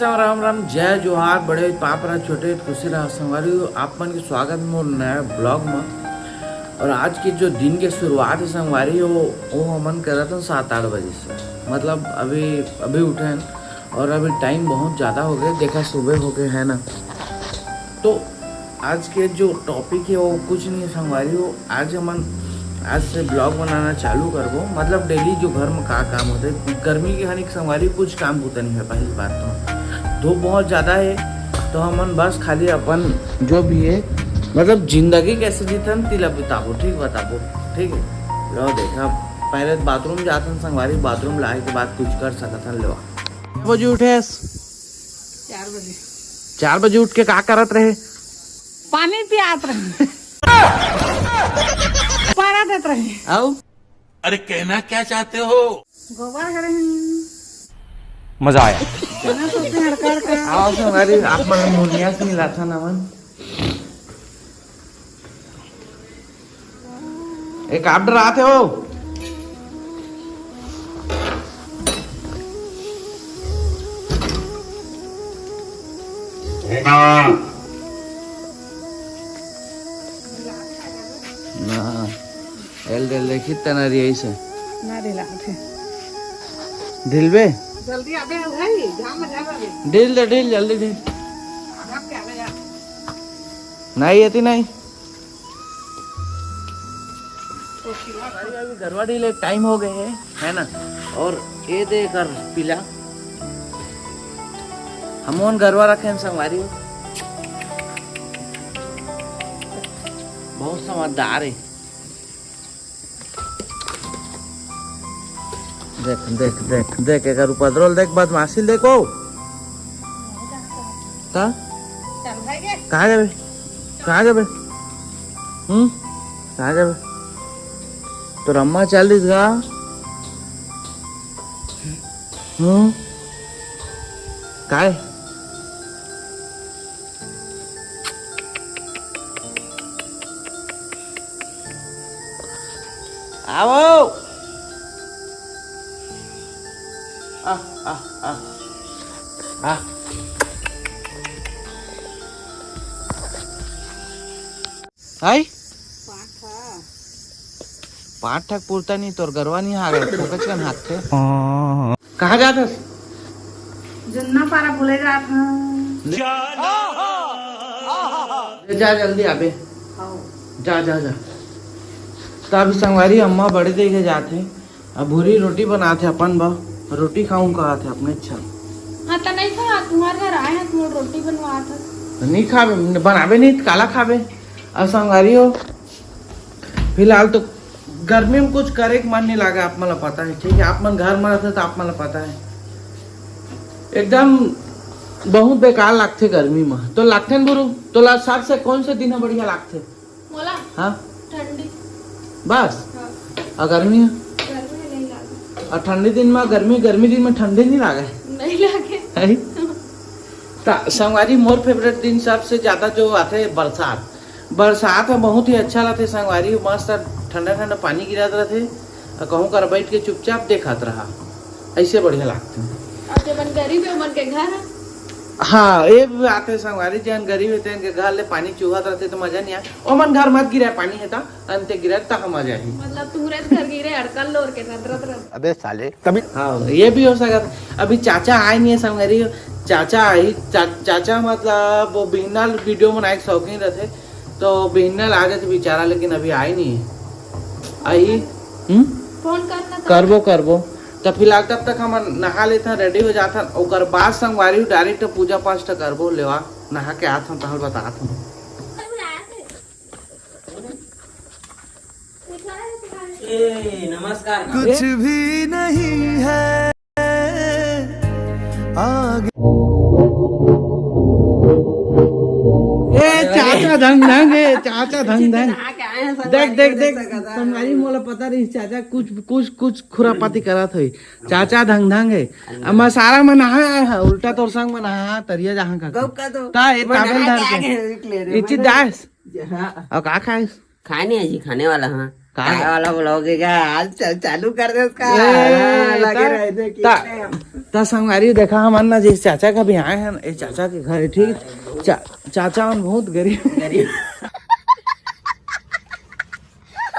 नमस्कार राम राम जय जोहार बड़े पाप रहा छोटे खुशी रहा संगवारी आप मन के स्वागत मोर नया ब्लॉग में। और आज की जो दिन के शुरुआत है संगवारी वो हमन करत हन 7-8 बजे से, मतलब अभी उठे हैं और अभी टाइम बहुत ज़्यादा हो गया, देखा सुबह हो गए है ना। तो आज के जो टॉपिक है वो कुछ नहीं है संगवारी, वो आज से ब्लॉग बनाना चालू करबो। मतलब डेली जो घर में का काम होता है, गर्मी के हानि संगवारी कुछ काम होता नहीं है। पहली बात तो धूप बहुत ज़्यादा है, तो हमन बस खाली अपन जो भी है मतलब जिंदगी कैसे जीतन तिला बिताबो, ठीक बताबो, ठीक है। लो देखा पहले बाथरूम जाते हैं संगवारी, बाथरूम लाए के बाद कुछ कर सकत हन। लेवा बजे उठे 4 बजे 4 बजे उठ के का करत रहे? पानी पियात रहे पारा देत रहे। आओ अरे कहना क्या चाहते हो? गोबर करे मजा आया। खाना तो उतने हड़काड़ का आओ संगवारी आप मन मुनिया से मिला था ना मन एक आप डर आते हो। ना एल डेल देखी तनारी ऐसे ना दिलाते ढिल बे जल्दी आबे भाई जाम जाबे ढिल दे ढिल जल्दी ढिल आप क्या आबे जा नहीं आती नहीं। अभी गरवा ढील टाइम हो गए है ना। और ये दे कर पीला हम गरवा रखे हैं संगवारी, बहुत समझदार है। देख देख देख देख एक उपद्रव देख बदमाशी देखो चल भाई गे कहाँ जाबे कहाँ जाबे कहाँ जाबे तो रम्मा चल रही गा काय आओ आ आई पाँच ठक पूरता नहीं तोर गरवा नहीं आ गए फोकच कन हाथ थे। कहाँ जाता जन्ना पारा बोले जा था जा जल्दी आबे आओ जा जा जा। तो अभी संगवारी अम्मा बड़े देखे जाते अब भूरी रोटी बनाते अपन बा रोटी खाऊं कहा थे अपने अच्छा हां तो नहीं था तुम्हारे घर आए हैं तुम रोटी बनवा था नहीं खाबे बनाबे नहीं काला खाबे। अब संगवारी हो फिलहाल तो गर्मी में कुछ करे के मन नहीं लगा, आप मला पता है, ठीक है। आप मन घर में रहते तो आप मला पता है एकदम बहुत बेकार लगते गर्मी में। तो लगते बुरु तो सबसे कौन से दिन बढ़िया लगते? बोला हाँ ठंडी बस। हां और गर्मी है गर्मी नहीं लागे और ठंडी दिन में गर्मी दिन में ठंडे नहीं लागे नहीं लागे संगवारी मोर फेवरेट दिन सबसे ज्यादा जो आते है बरसात में बहुत ही अच्छा लगते संगवारी। मस्त ठंडा ठंडा पानी गिरात रहते और कहूँ कर बैठ के चुपचाप देखत रहा, ऐसे बढ़िया लगते हैं। और जब गरीब है मन के घर है हाँ ये भी आते संगवारी जन गरीब होते हैं घर ले पानी चूहत रहते तो मजा नहीं आए। ओ मन घर मत गिरा पानी है अंते गिरा तो मजा ही मतलब तुम्हारे घर गिरे अड़कल लोर के नदरत अबे साले तभी हाँ ये भी हो सकता। अभी चाचा आए नहीं है संगवारी, चाचा आई चाचा मतलब वो बिहना वीडियो बनाए शौकीन रहते तो बिहना आ गए थे बेचारा, लेकिन अभी आए नहीं है। आई फोन करना करबो तो फिलहाल तब तक हम नहा लेते हैं, रेडी हो जाता और बाद संगवारी डायरेक्ट पूजा पाठ करबो। लेवा नहा के आत हम तहल बतात हूँ। नमस्कार। कुछ भी नहीं है आगे। चाचा धंग देख संगवारी मोला पता रही चाचा कुछ खुरापाती करत है। चाचा धंग है अम्मा सारा में नहा है उल्टा तोर संग में नहा तरिया जहां का ता ए ताबल धर के इची दास और का खाए खाने है जी, खाने वाला। हाँ का खाने वाला ब्लॉग है क्या? आज चालू कर दे उसका। लगे रहे थे तो संगवारी देखा हमन ना जिस चाचा का भी आए हैं ये चाचा के घर है, ठीक। चाचा मन बहुत गरीब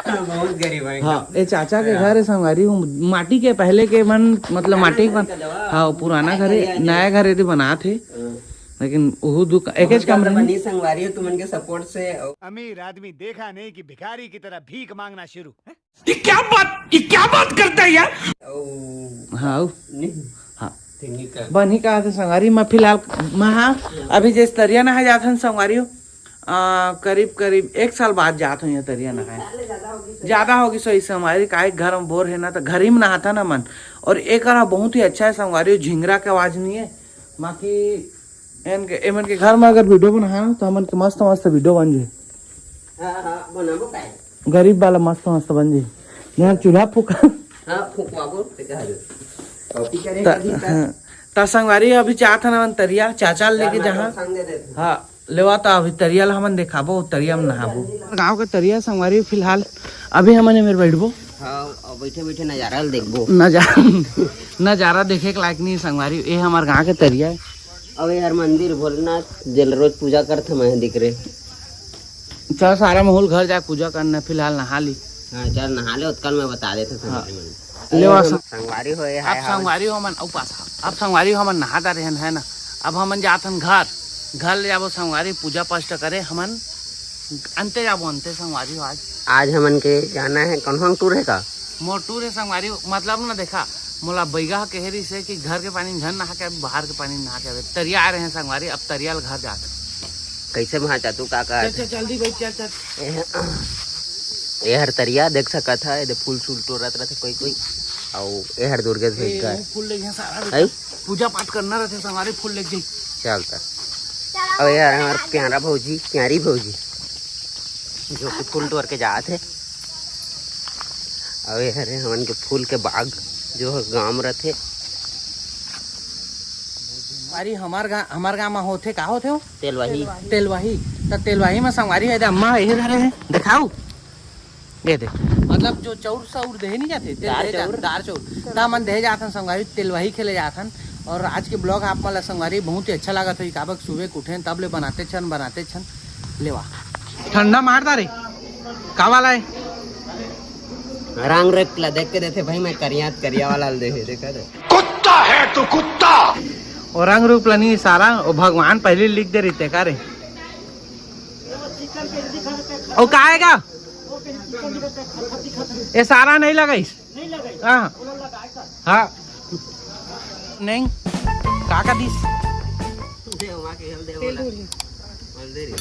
बहुत गरीब है। हाँ ये चाचा के घर है संगवारी, माटी के पहले के मन मतलब माटी के हाँ पुराना घर है, नया घर यदि बना थे लेकिन वो दुकान एक कमरे में बनी संगवारी हो तुमन के सपोर्ट से। अमीर आदमी देखा नहीं कि भिखारी की तरह भीख मांगना शुरू। ये क्या बात करता है यार। हाँ नहीं हाँ ठीक है। बनी कहा था संगवारी मैं फिलहाल मैं हाँ अभी जैसे तरिया नहाए जाते हैं संगवारी करीब करीब 1 साल बाद जाते हैं तरिया नहाए, ज्यादा होगी सो इस हमारी का घर में बोर है ना तो घर ही में नहाता ना मन। और एक बहुत ही अच्छा है संगवारी, झिंगरा के आवाज नहीं है बाकी एमन के घर में अगर वीडियो बना तो हमन के मस्त मस्त वीडियो बन जाए। हाँ हाँ बनाबो काहे। गरीब वाला मस्त मस्त बन जाए, यहाँ चूल्हा फूका हाँ फुकवाबो ते कहा कॉपी करे कभी ता संगवारी अभी चाहता ना तरिया चाचा लेके जहाँ संग दे देते। हाँ लेवा तो अभी तरिया ला हमन देखाबो, तरिया में नहाबो। गाँव का तरिया संगवारी फिलहाल अभी हमन मेरे बैठबो। हाँ और बैठे बैठे नजारा देखबो। नजारा देखे के लायक नहीं संगवारी, ये हमारे गाँव के तरिया है। अब यार मंदिर भोलेनाथ जल रोज पूजा करते मैं दिख रहे। चल सारा माहौल घर जाके पूजा करना, फिलहाल नहा ली। हाँ चल नहा ले कल मैं बता देते लेवा संगवारी हो अब संगवारी हो हमन उपास अब संगवारी हो हमन नहाता रहे है ना। अब हमन जातन घर ले जाबो संगवारी पूजा पाठ करे, हमन अंते जाबो अंते संगवारी हो। आज हमन के जाना है कौन टूर है का मोर टूर है संगवारी, मतलब ना देखा मोला बैगा कहरी से कि घर के पानी झन नहा के बाहर के पानी नहा के तरिया आ रहे हैं संगवारी। अब तरिया घर जाते कैसे वहाँ चातू काका चल जल्दी बैठ चल। ये हर तरिया देख सकत है, ये फूल फूल तोड़त रहते कोई और ये हर दुर्गे भेज का फूल लेके सारा है पूजा पाठ करना रहते संगवारी, फूल लेके जाई चलता। अब यार हमारे प्यारा भौजी प्यारी भौजी जो कि फूल तोड़ के जाते है। अब यार हमन के फूल के बाग जो है गाँव में रहते। अरे हमार गाँव में होते का होते हो तेलवाही तो तेलवाही में संगवारी है अम्मा ये धरे है दिखाओ ये दे मतलब जो चौर सौर दे नहीं जाते दार चौर ता मन दे जाथन संगवारी तेलवाही खेले जाथन। और आज के ब्लॉग आप मला संगवारी बहुत ही अच्छा लगा था। काबक सुबह उठे तब ले बनाते छन लेवा ठंडा मारता रे का वाला है रंग रेखला देख के देते भाई मैं करिया वाला देखा दे कुत्ता है तो कुत्ता। और रंग रूप नहीं सारा और भगवान पहले लिख दे रही का रे और का आएगा ये सारा नहीं लगाइस हाँ नहीं का दिस दे वहां के हल दे बोला हल दे रे